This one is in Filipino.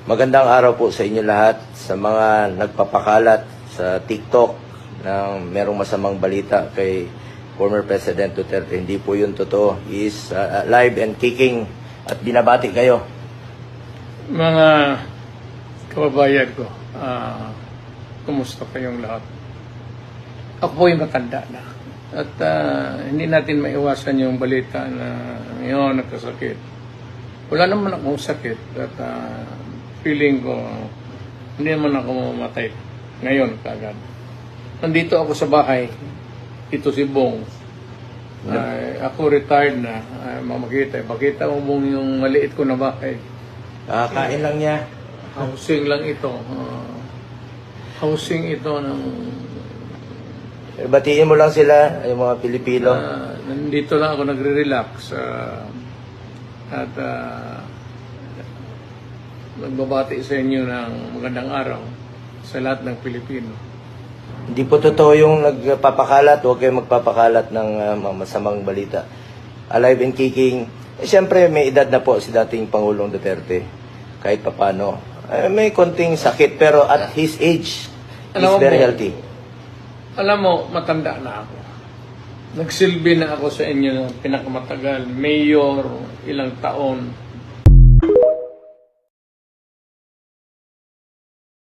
Magandang araw po sa inyo lahat, sa mga nagpapakalat sa TikTok ng merong masamang balita kay former President Duterte. Hindi po yun totoo. He is alive and kicking at binabati kayo. Mga kababayan ko, kumusta kayong lahat? Ako po yung matanda na. At hindi natin maiwasan yung balita na ngayon nagkasakit. Wala naman akong sakit at feeling ko hindi naman ako mamatay ngayon kagad. Nandito ako sa bahay. Ito si Bong. Ako retired na. Makita. Pakita mo Bong yung maliit ko na bahay. Kain lang niya. Housing lang ito. Housing ito ng... Batiin mo lang sila, yung mga Pilipino. nandito lang ako nagre-relax. At nagbabati sa inyo ng magandang araw sa lahat ng Pilipino. Hindi po totoo yung nagpapakalat. Huwag kayong magpapakalat ng masamang balita. Alive and kicking. Siyempre, may edad na po si dating Pangulong Duterte. Kahit papano. May konting sakit, pero at his age, he's very healthy. Alam mo, matanda na ako. Nagsilbi na ako sa inyo ng pinakamatagal. Mayor, ilang taon.